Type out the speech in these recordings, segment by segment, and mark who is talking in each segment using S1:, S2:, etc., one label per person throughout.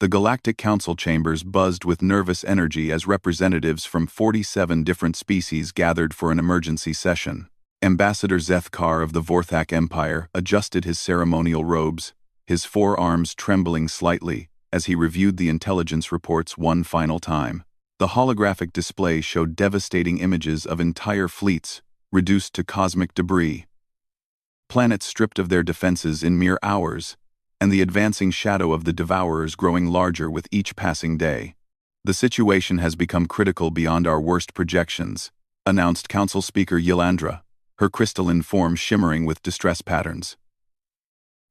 S1: The Galactic Council chambers buzzed with nervous energy as representatives from 47 different species gathered for an emergency session. Ambassador Zethkar of the Vorthak Empire adjusted his ceremonial robes, his forearms trembling slightly as he reviewed the intelligence reports one final time. The holographic display showed devastating images of entire fleets reduced to cosmic debris, planets stripped of their defenses in mere hours, and the advancing shadow of the Devourers growing larger with each passing day. "The situation has become critical beyond our worst projections," announced Council Speaker Yilandra, her crystalline form shimmering with distress patterns.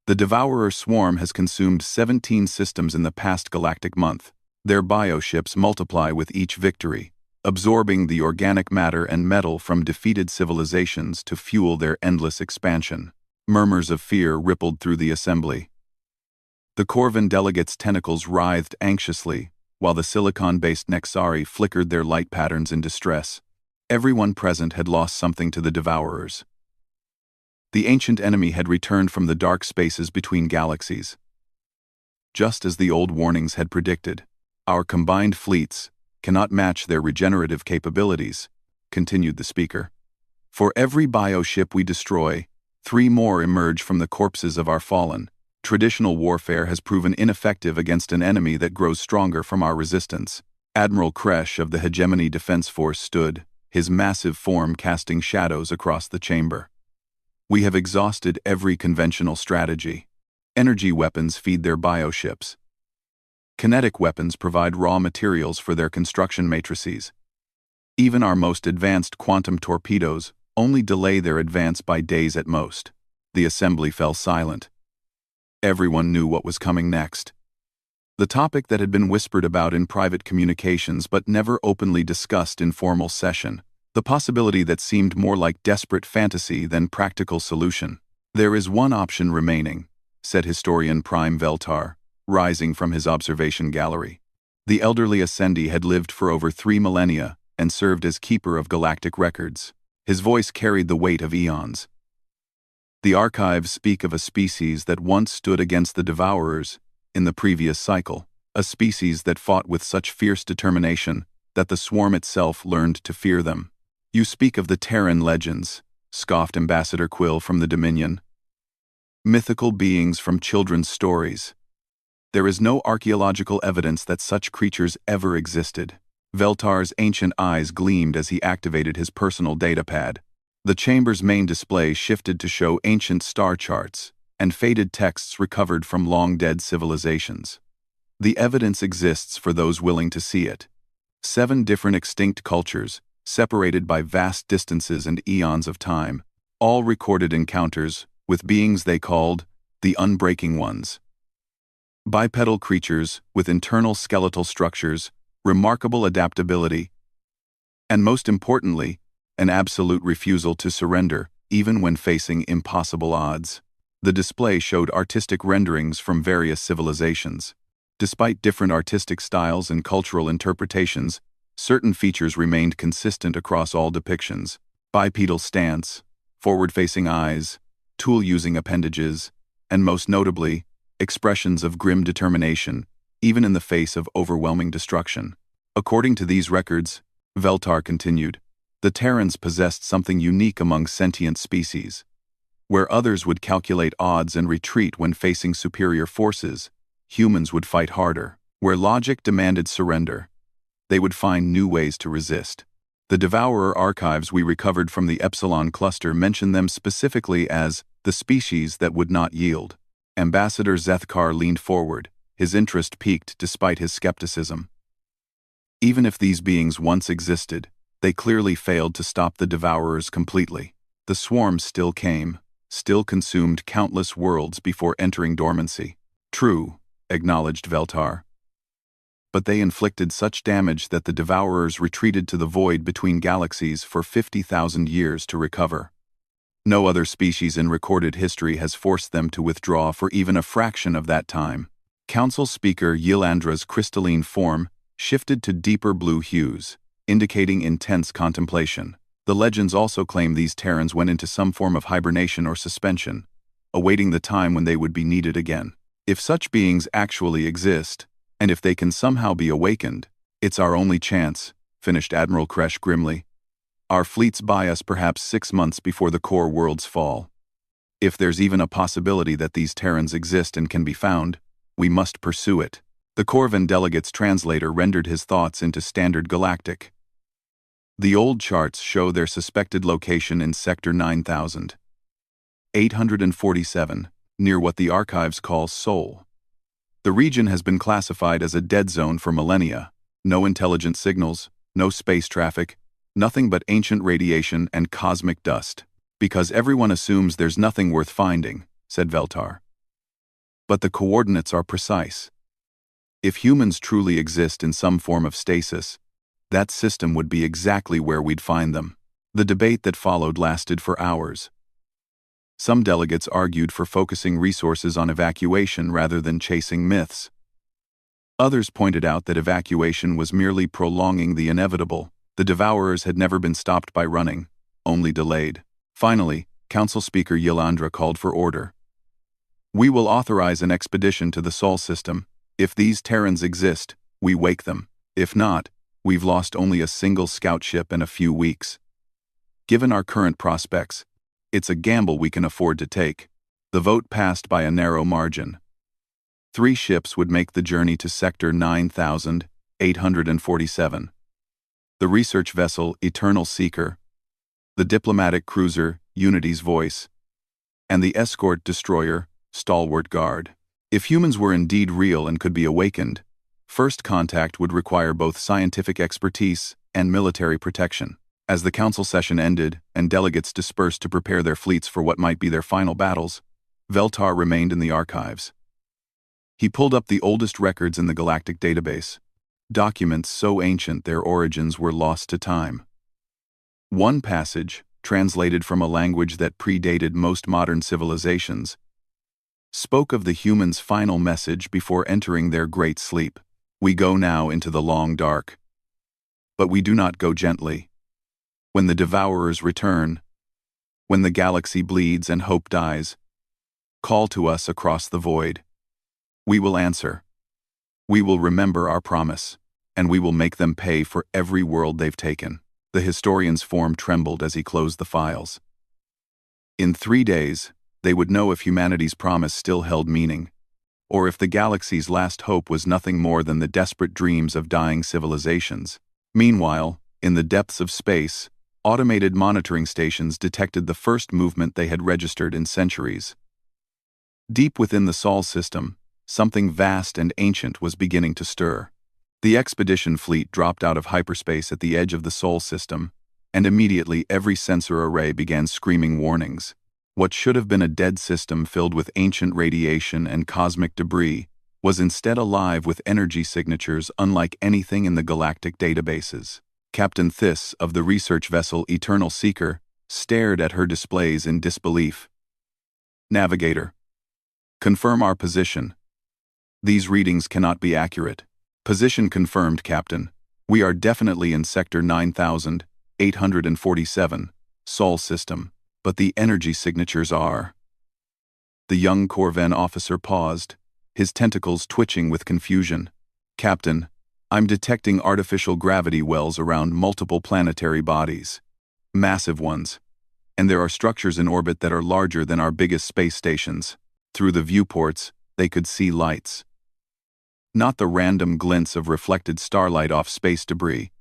S1: "The Devourer swarm has consumed 17 systems in the past galactic month. Their bioships multiply with each victory, absorbing the organic matter and metal from defeated civilizations to fuel their endless expansion." Murmurs of fear rippled through the assembly. The Corvin delegates' tentacles writhed anxiously, while the silicon-based Nexari flickered their light patterns in distress. Everyone present had lost something to the Devourers. The ancient enemy had returned from the dark spaces between galaxies. Just as the old warnings had predicted, "Our combined fleets cannot match their regenerative capabilities," continued the speaker. "For every bioship we destroy, 3 more emerge from the corpses of our fallen. Traditional warfare has proven ineffective against an enemy that grows stronger from our resistance." Admiral Kresh of the Hegemony Defense Force stood, his massive form casting shadows across the chamber. "We have exhausted every conventional strategy. Energy weapons feed their bioships. Kinetic weapons provide raw materials for their construction matrices. Even our most advanced quantum torpedoes only delay their advance by days at most." The assembly fell silent. Everyone knew what was coming next. The topic that had been whispered about in private communications but never openly discussed in formal session. The possibility that seemed more like desperate fantasy than practical solution. "There is one option remaining," said historian Prime Veltar, rising from his observation gallery. The elderly Ascendi had lived for over 3 millennia and served as keeper of galactic records. His voice carried the weight of eons. "The archives speak of a species that once stood against the Devourers in the previous cycle, a species that fought with such fierce determination that the swarm itself learned to fear them." "You speak of the Terran legends," scoffed Ambassador Quill from the Dominion. "Mythical beings from children's stories. There is no archaeological evidence that such creatures ever existed." Veltar's ancient eyes gleamed as he activated his personal datapad. The chamber's main display shifted to show ancient star charts and faded texts recovered from long-dead civilizations. The evidence exists for those willing to see it. 7 different extinct cultures, separated by vast distances and eons of time, all recorded encounters with beings they called the Unbreaking Ones. Bipedal creatures with internal skeletal structures, remarkable adaptability, and most importantly, an absolute refusal to surrender, even when facing impossible odds. The display showed artistic renderings from various civilizations. Despite different artistic styles and cultural interpretations, certain features remained consistent across all depictions: bipedal stance, forward-facing eyes, tool-using appendages, and most notably, expressions of grim determination, even in the face of overwhelming destruction. According to these records, Veltar continued, the Terrans possessed something unique among sentient species. Where others would calculate odds and retreat when facing superior forces, humans would fight harder. Where logic demanded surrender, they would find new ways to resist. The Devourer archives we recovered from the Epsilon cluster mention them specifically as the species that would not yield. Ambassador Zethkar leaned forward, his interest piqued despite his skepticism. Even if these beings once existed, they clearly failed to stop the Devourers completely. The swarm still came, still consumed countless worlds before entering dormancy. True, acknowledged Veltar. But they inflicted such damage that the Devourers retreated to the void between galaxies for 50,000 years to recover. No other species in recorded history has forced them to withdraw for even a fraction of that time. Council Speaker Yilandra's crystalline form shifted to deeper blue hues, indicating intense contemplation. The legends also claim these Terrans went into some form of hibernation or suspension, awaiting the time when they would be needed again. If such beings actually exist, And if they can somehow be awakened, it's our only chance, finished Admiral Kresh grimly. Our fleets buy us perhaps 6 months before the core worlds fall. If there's even a possibility that these Terrans exist and can be found, we must pursue it. The Corvan delegate's translator rendered his thoughts into standard galactic. The old charts show their suspected location in Sector 9847, near what the archives call Sol. The region has been classified as a dead zone for millennia. No intelligent signals, no space traffic, nothing but ancient radiation and cosmic dust. Because everyone assumes there's nothing worth finding, said Veltar. But the coordinates are precise. If humans truly exist in some form of stasis, that system would be exactly where we'd find them. The debate that followed lasted for hours. Some delegates argued for focusing resources on evacuation rather than chasing myths. Others pointed out that evacuation was merely prolonging the inevitable. The Devourers had never been stopped by running, only delayed. Finally, Council Speaker Yilandra called for order. We will authorize an expedition to the Sol system. If these Terrans exist, we wake them. If not, we've lost only a single scout ship and a few weeks. Given our current prospects, it's a gamble we can afford to take. The vote passed by a narrow margin. 3 ships would make the journey to Sector 9847. The research vessel Eternal Seeker, the diplomatic cruiser Unity's Voice, and the escort destroyer Stalwart Guard. If humans were indeed real and could be awakened, first contact would require both scientific expertise and military protection. As the council session ended and delegates dispersed to prepare their fleets for what might be their final battles, Veltar remained in the archives. He pulled up the oldest records in the galactic database, documents so ancient their origins were lost to time. One passage, translated from a language that predated most modern civilizations, spoke of the humans' final message before entering their great sleep. We go now into the long dark. But we do not go gently. When the Devourers return, when the galaxy bleeds and hope dies, call to us across the void. We will answer. We will remember our promise, and we will make them pay for every world they've taken. The historian's form trembled as he closed the files. In 3 days, they would know if humanity's promise still held meaning, or if the galaxy's last hope was nothing more than the desperate dreams of dying civilizations. Meanwhile, in the depths of space, automated monitoring stations detected the first movement they had registered in centuries. Deep within the Sol system, something vast and ancient was beginning to stir. The expedition fleet dropped out of hyperspace at the edge of the Sol system, and immediately every sensor array began screaming warnings. What should have been a dead system filled with ancient radiation and cosmic debris was instead alive with energy signatures unlike anything in the galactic databases. Captain Thys of the research vessel Eternal Seeker stared at her displays in disbelief. Navigator, confirm our position. These readings cannot be accurate. Position confirmed, Captain. We are definitely in Sector 9847, Sol system. But the energy signatures are. The young Corvan officer paused, his tentacles twitching with confusion. Captain, I'm detecting artificial gravity wells around multiple planetary bodies. Massive ones. And there are structures in orbit that are larger than our biggest space stations. Through the viewports, they could see lights. Not the random glints of reflected starlight off space debris,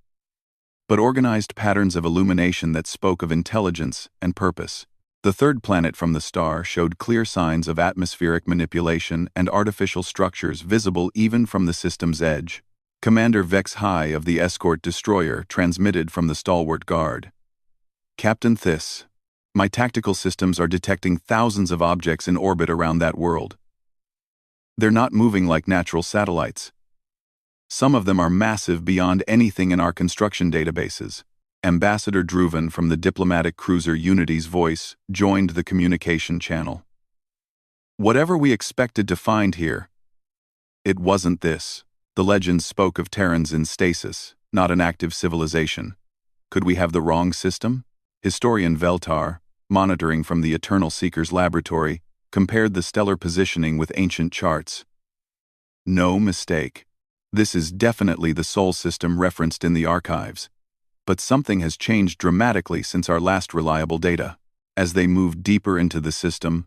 S1: but organized patterns of illumination that spoke of intelligence and purpose. The third planet from the star showed clear signs of atmospheric manipulation and artificial structures visible even from the system's edge. Commander Vex High of the escort destroyer transmitted from the Stalwart Guard. Captain Thys, my tactical systems are detecting thousands of objects in orbit around that world. They're not moving like natural satellites. Some of them are massive beyond anything in our construction databases. Ambassador Druven from the diplomatic cruiser Unity's Voice joined the communication channel. Whatever we expected to find here, it wasn't this. The legends spoke of Terrans in stasis, not an active civilization. Could we have the wrong system? Historian Veltar, monitoring from the Eternal Seeker's laboratory, compared the stellar positioning with ancient charts. No mistake. This is definitely the Sol system referenced in the archives. But something has changed dramatically since our last reliable data. As they moved deeper into the system,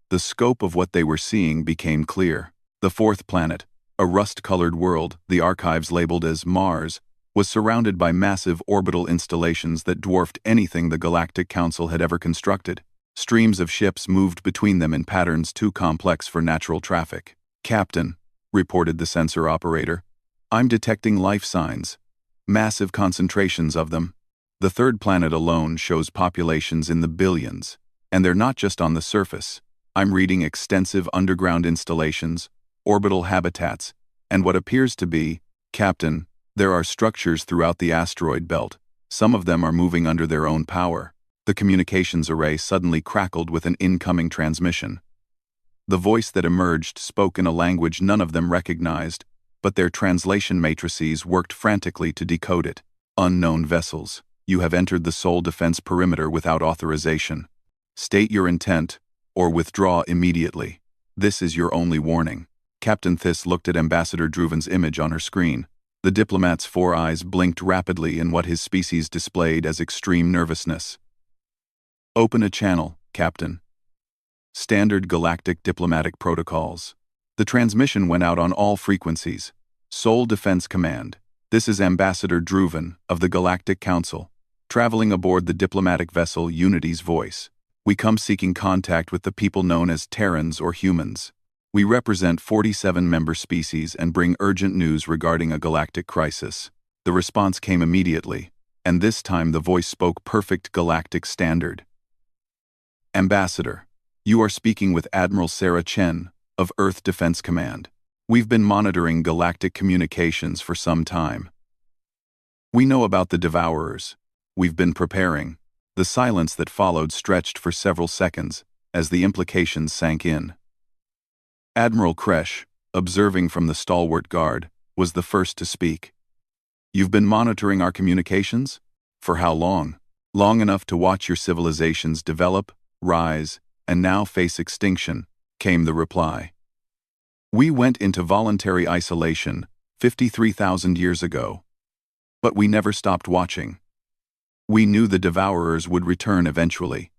S1: the scope of what they were seeing became clear. The fourth planet, a rust-colored world the archives labeled as Mars, was surrounded by massive orbital installations that dwarfed anything the Galactic Council had ever constructed. Streams of ships moved between them in patterns too complex for natural traffic. "Captain," reported the sensor operator, "I'm detecting life signs. Massive concentrations of them. The third planet alone shows populations in the billions, and they're not just on the surface. I'm reading extensive underground installations, orbital habitats, and what appears to be, Captain, there are structures throughout the asteroid belt. Some of them are moving under their own power." The communications array suddenly crackled with an incoming transmission. The voice that emerged spoke in a language none of them recognized, but their translation matrices worked frantically to decode it. "Unknown vessels, you have entered the Sol defense perimeter without authorization. State your intent, or withdraw immediately. This is your only warning." Captain Thiss looked at Ambassador Druvan's image on her screen. The diplomat's four eyes blinked rapidly in what his species displayed as extreme nervousness. "Open a channel, Captain. Standard galactic diplomatic protocols." The transmission went out on all frequencies. "Sol Defense Command, this is Ambassador Druvan of the Galactic Council, traveling aboard the diplomatic vessel Unity's Voice. We come seeking contact with the people known as Terrans or humans. We represent 47 member species and bring urgent news regarding a galactic crisis." The response came immediately, and this time the voice spoke perfect galactic standard. "Ambassador, you are speaking with Admiral Sarah Chen of Earth Defense Command. We've been monitoring galactic communications for some time. We know about the Devourers. We've been preparing." The silence that followed stretched for several seconds as the implications sank in. Admiral Kresh, observing from the stalwart guard, was the first to speak. "You've been monitoring our communications? For how long?" "Long enough to watch your civilizations develop, rise, and now face extinction," came the reply. "We went into voluntary isolation 53,000 years ago. But we never stopped watching. We knew the Devourers would return eventually."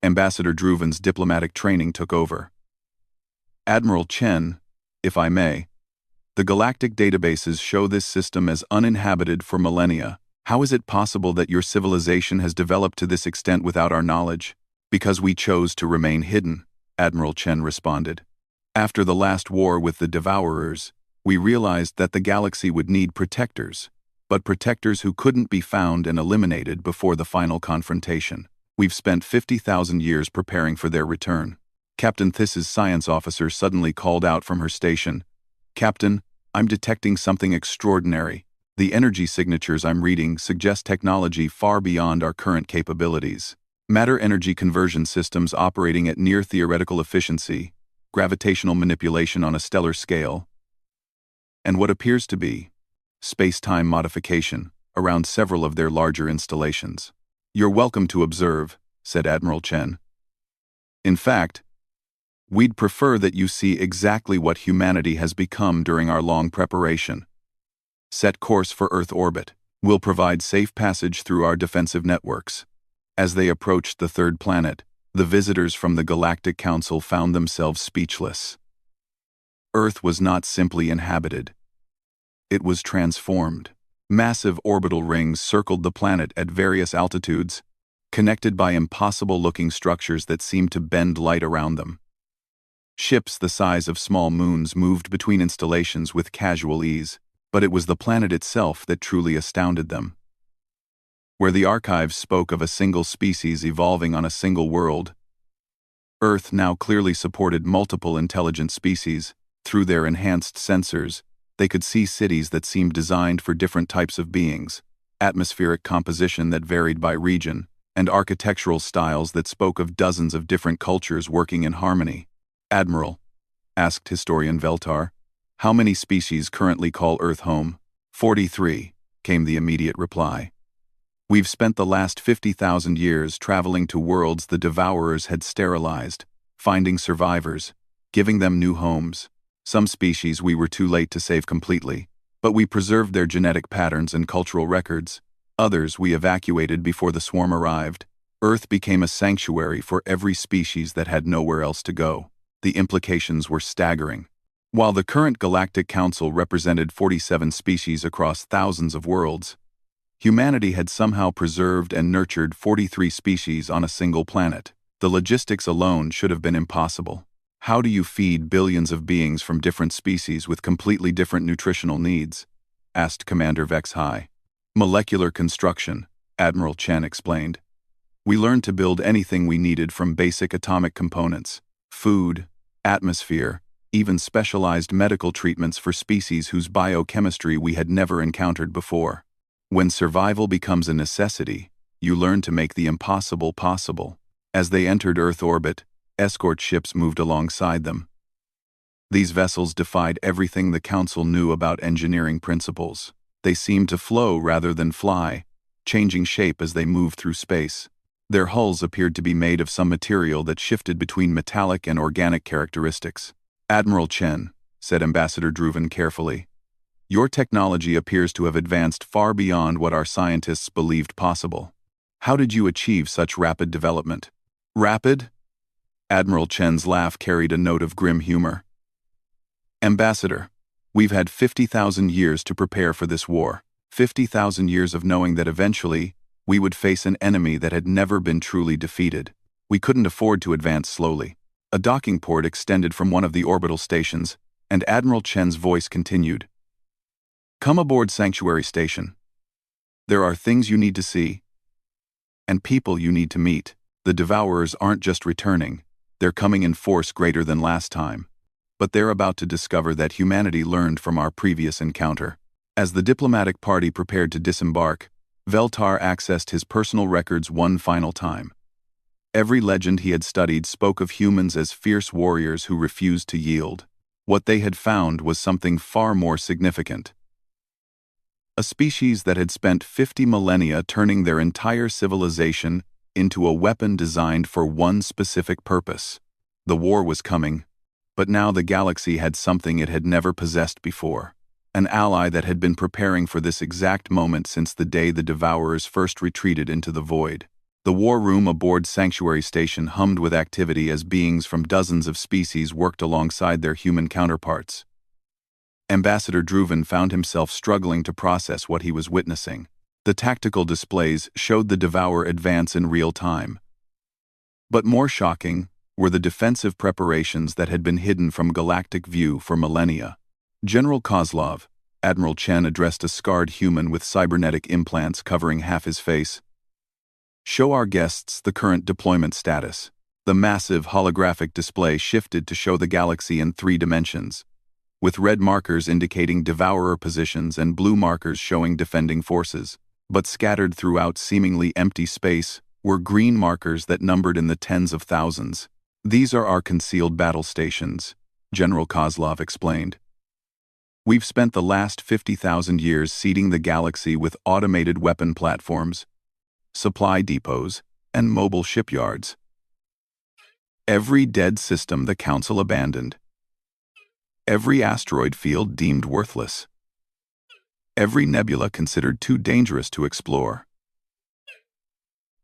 S1: Ambassador Druvan's diplomatic training took over. "Admiral Chen, if I may, the galactic databases show this system as uninhabited for millennia. How is it possible that your civilization has developed to this extent without our knowledge?" "Because we chose to remain hidden," Admiral Chen responded. "After the last war with the Devourers, we realized that the galaxy would need protectors, but protectors who couldn't be found and eliminated before the final confrontation. We've spent 50,000 years preparing for their return." Captain Thiss's science officer suddenly called out from her station. "Captain, I'm detecting something extraordinary. The energy signatures I'm reading suggest technology far beyond our current capabilities. Matter-energy conversion systems operating at near-theoretical efficiency, gravitational manipulation on a stellar scale, and what appears to be space-time modification around several of their larger installations." "You're welcome to observe," said Admiral Chen. "In fact, we'd prefer that you see exactly what humanity has become during our long preparation. Set course for Earth orbit. We'll provide safe passage through our defensive networks." As they approached the third planet, the visitors from the Galactic Council found themselves speechless. Earth was not simply inhabited. It was transformed. Massive orbital rings circled the planet at various altitudes, connected by impossible-looking structures that seemed to bend light around them. Ships the size of small moons moved between installations with casual ease, but it was the planet itself that truly astounded them. Where the archives spoke of a single species evolving on a single world, Earth now clearly supported multiple intelligent species. Through their enhanced sensors, they could see cities that seemed designed for different types of beings, atmospheric composition that varied by region, and architectural styles that spoke of dozens of different cultures working in harmony. "Admiral," asked historian Veltar, "how many species currently call Earth home?" 43, came the immediate reply. "We've spent the last 50,000 years traveling to worlds the Devourers had sterilized, finding survivors, giving them new homes. Some species we were too late to save completely, But we preserved their genetic patterns and cultural records. Others we evacuated before the swarm arrived. Earth became a sanctuary for every species that had nowhere else to go. The implications were staggering. While the current Galactic Council represented 47 species across thousands of worlds, humanity had somehow preserved and nurtured 43 species on a single planet. The logistics alone should have been impossible. How do you feed billions of beings from different species with completely different nutritional needs? Asked Commander Vex High. Molecular construction, Admiral Chen explained. We learned to build anything we needed from basic atomic components, food, atmosphere, even specialized medical treatments for species whose biochemistry we had never encountered before. When survival becomes a necessity, you learn to make the impossible possible. As they entered Earth orbit, escort ships moved alongside them. These vessels defied everything the Council knew about engineering principles. They seemed to flow rather than fly, changing shape as they moved through space. Their hulls appeared to be made of some material that shifted between metallic and organic characteristics. Admiral Chen, said Ambassador Druven carefully, your technology appears to have advanced far beyond what our scientists believed possible. How did you achieve such rapid development? Rapid? Admiral Chen's laugh carried a note of grim humor. Ambassador, we've had 50,000 years to prepare for this war. 50,000 years of knowing that eventually, we would face an enemy that had never been truly defeated. We couldn't afford to advance slowly. A docking port extended from one of the orbital stations, and Admiral Chen's voice continued. Come aboard Sanctuary Station. There are things you need to see, and people you need to meet. The Devourers aren't just returning, they're coming in force greater than last time. But they're about to discover that humanity learned from our previous encounter. As the diplomatic party prepared to disembark, Veltar accessed his personal records one final time. Every legend he had studied spoke of humans as fierce warriors who refused to yield. What they had found was something far more significant. A species that had spent 50 millennia turning their entire civilization into a weapon designed for one specific purpose. The war was coming, but now the galaxy had something it had never possessed before. An ally that had been preparing for this exact moment since the day the Devourers first retreated into the void. The war room aboard Sanctuary Station hummed with activity as beings from dozens of species worked alongside their human counterparts. Ambassador Druven found himself struggling to process what he was witnessing. The tactical displays showed the Devourer advance in real time. But more shocking were the defensive preparations that had been hidden from galactic view for millennia. General Kozlov, Admiral Chen addressed a scarred human with cybernetic implants covering half his face. Show our guests the current deployment status. The massive holographic display shifted to show the galaxy in 3 dimensions, with red markers indicating Devourer positions and blue markers showing defending forces. But scattered throughout seemingly empty space were green markers that numbered in the tens of thousands. These are our concealed battle stations, General Kozlov explained. We've spent the last 50,000 years seeding the galaxy with automated weapon platforms, supply depots, and mobile shipyards. Every dead system the Council abandoned. Every asteroid field deemed worthless. Every nebula considered too dangerous to explore.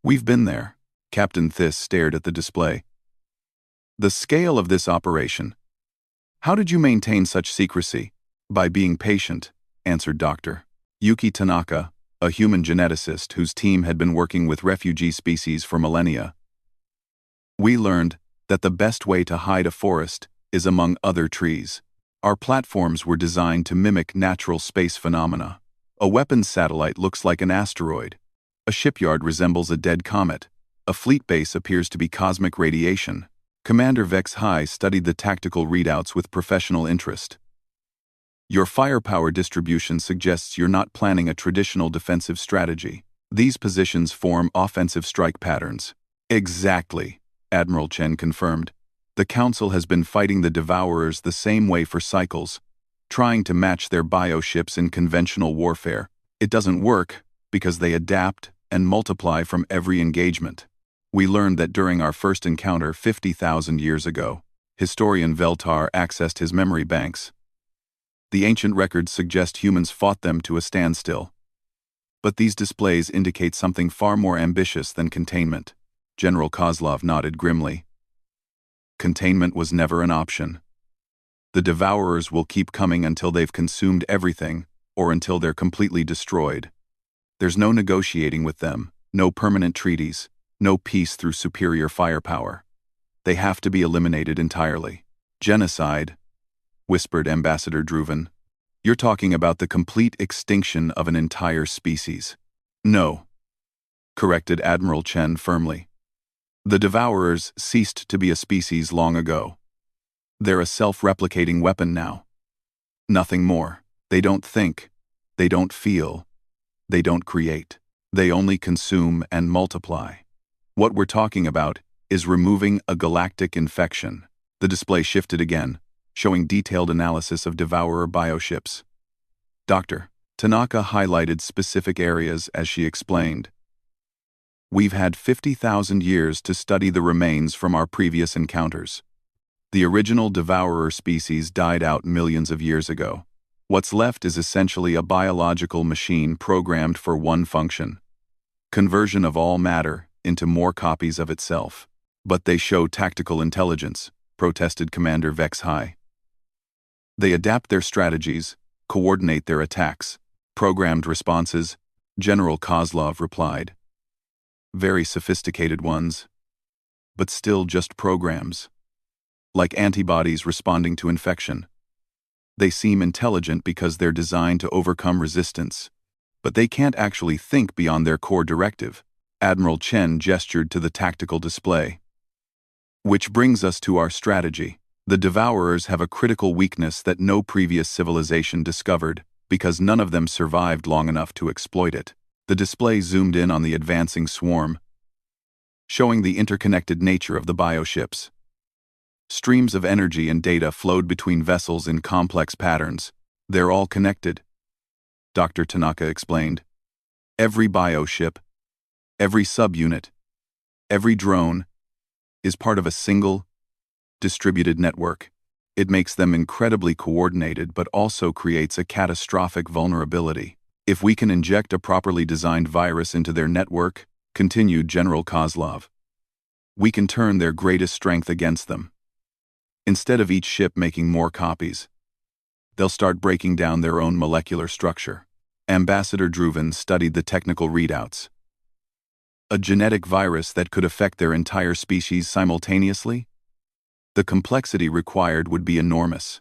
S1: We've been there. Captain Thys stared at the display. The scale of this operation. How did you maintain such secrecy? By being patient, answered Dr. Yuki Tanaka, a human geneticist whose team had been working with refugee species for millennia. We learned that the best way to hide a forest is among other trees. Our platforms were designed to mimic natural space phenomena. A weapons satellite looks like an asteroid. A shipyard resembles a dead comet. A fleet base appears to be cosmic radiation. Commander Vex High studied the tactical readouts with professional interest. Your firepower distribution suggests you're not planning a traditional defensive strategy. These positions form offensive strike patterns. Exactly, Admiral Chen confirmed. The Council has been fighting the Devourers the same way for cycles, trying to match their bioships in conventional warfare. It doesn't work because they adapt and multiply from every engagement. We learned that during our first encounter 50,000 years ago. Historian Veltar accessed his memory banks. The ancient records suggest humans fought them to a standstill. But these displays indicate something far more ambitious than containment. General Kozlov nodded grimly. Containment was never an option. The devourers will keep coming until they've consumed everything, or until they're completely destroyed. There's no negotiating with them, no permanent treaties, no peace through superior firepower. They have to be eliminated entirely. Genocide, whispered Ambassador Druven. You're talking about the complete extinction of an entire species. No, corrected Admiral Chen firmly. The Devourers ceased to be a species long ago. They're a self-replicating weapon now. Nothing more. They don't think. They don't feel. They don't create. They only consume and multiply. What we're talking about is removing a galactic infection. The display shifted again, showing detailed analysis of Devourer bioships. Dr. Tanaka highlighted specific areas as she explained. We've had 50,000 years to study the remains from our previous encounters. The original Devourer species died out millions of years ago. What's left is essentially a biological machine programmed for one function: conversion of all matter into more copies of itself. But they show tactical intelligence, protested Commander Vex High. They adapt their strategies, coordinate their attacks, programmed responses, General Kozlov replied. Very sophisticated ones, but still just programs. Like antibodies responding to infection. They seem intelligent because they're designed to overcome resistance, but they can't actually think beyond their core directive. Admiral Chen gestured to the tactical display. Which brings us to our strategy. The Devourers have a critical weakness that no previous civilization discovered, because none of them survived long enough to exploit it. The display zoomed in on the advancing swarm, showing the interconnected nature of the bioships. Streams of energy and data flowed between vessels in complex patterns. They're all connected, Dr. Tanaka explained. Every bioship, every subunit, every drone is part of a single, distributed network. It makes them incredibly coordinated but also creates a catastrophic vulnerability. If we can inject a properly designed virus into their network, continued General Kozlov, we can turn their greatest strength against them. Instead of each ship making more copies, they'll start breaking down their own molecular structure. Ambassador Druven studied the technical readouts. A genetic virus that could affect their entire species simultaneously? The complexity required would be enormous,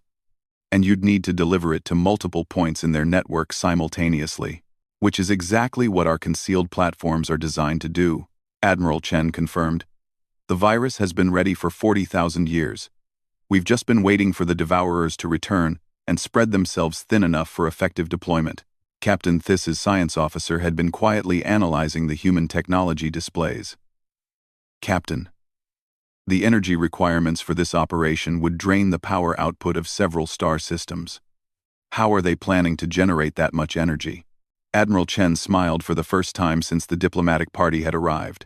S1: and you'd need to deliver it to multiple points in their network simultaneously, which is exactly what our concealed platforms are designed to do, Admiral Chen confirmed. The virus has been ready for 40,000 years. We've just been waiting for the Devourers to return and spread themselves thin enough for effective deployment. Captain Thiss's science officer had been quietly analyzing the human technology displays. Captain, the energy requirements for this operation would drain the power output of several star systems. How are they planning to generate that much energy? Admiral Chen smiled for the first time since the diplomatic party had arrived.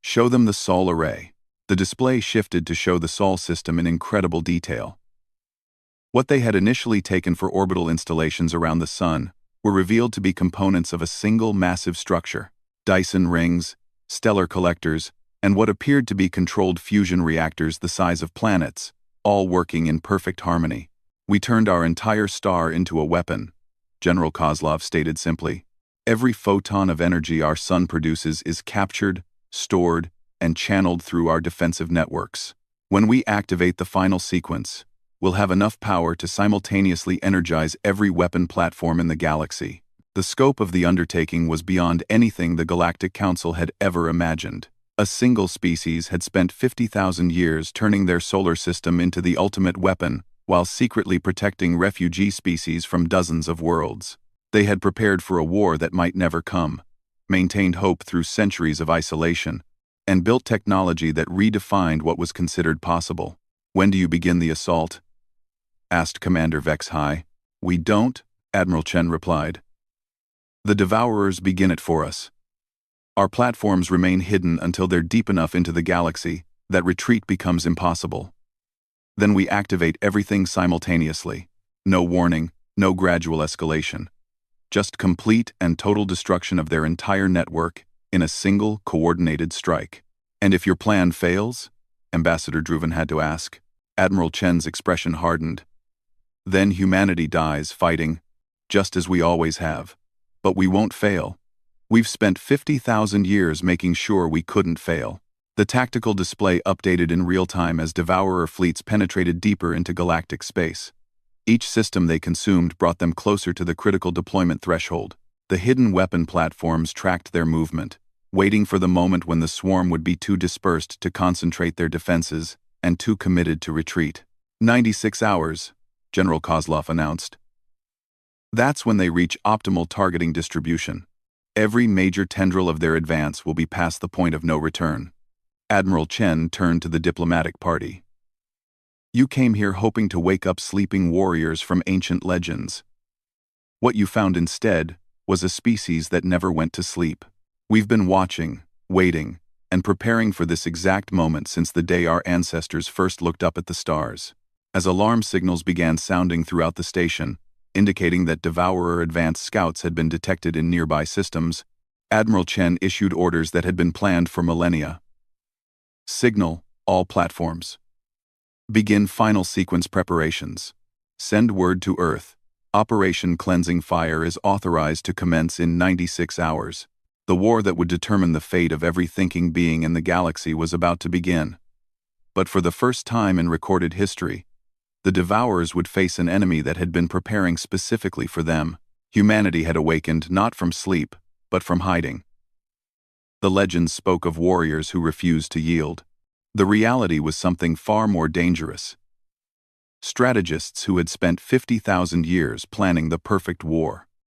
S1: Show them the Sol array. The display shifted to show the Sol system in incredible detail. What they had initially taken for orbital installations around the Sun were revealed to be components of a single massive structure: Dyson rings, stellar collectors, and what appeared to be controlled fusion reactors the size of planets, all working in perfect harmony. We turned our entire star into a weapon, General Kozlov stated simply. Every photon of energy our Sun produces is captured, stored, and channeled through our defensive networks. When we activate the final sequence, we'll have enough power to simultaneously energize every weapon platform in the galaxy. The scope of the undertaking was beyond anything the Galactic Council had ever imagined. A single species had spent 50,000 years turning their solar system into the ultimate weapon, while secretly protecting refugee species from dozens of worlds. They had prepared for a war that might never come, maintained hope through centuries of isolation, and built technology that redefined what was considered possible. When do you begin the assault? Asked Commander Vex High. We don't, Admiral Chen replied. The Devourers begin it for us. Our platforms remain hidden until they're deep enough into the galaxy that retreat becomes impossible. Then we activate everything simultaneously. No warning, No gradual escalation. Just complete and total destruction of their entire network in a single, coordinated strike. And if your plan fails? Ambassador Druven had to ask. Admiral Chen's expression hardened. Then humanity dies fighting, just as we always have. But we won't fail. We've spent 50,000 years making sure we couldn't fail. The tactical display updated in real time as Devourer fleets penetrated deeper into galactic space. Each system they consumed brought them closer to the critical deployment threshold. The hidden weapon platforms tracked their movement, waiting for the moment when the swarm would be too dispersed to concentrate their defenses and too committed to retreat. 96 hours, General Kozlov announced. That's when they reach optimal targeting distribution. Every major tendril of their advance will be past the point of no return. Admiral Chen turned to the diplomatic party. You came here hoping to wake up sleeping warriors from ancient legends. What you found instead was a species that never went to sleep. We've been watching, waiting, and preparing for this exact moment since the day our ancestors first looked up at the stars. As alarm signals began sounding throughout the station, indicating that Devourer advanced scouts had been detected in nearby systems, Admiral Chen issued orders that had been planned for millennia. Signal all platforms. Begin final sequence preparations. Send word to Earth. Operation Cleansing Fire is authorized to commence in 96 hours. The war that would determine the fate of every thinking being in the galaxy was about to begin. But for the first time in recorded history, the Devourers would face an enemy that had been preparing specifically for them. Humanity had awakened not from sleep, but from hiding. The legends spoke of warriors who refused to yield. The reality was something far more dangerous. Strategists who had spent 50,000 years planning the perfect war.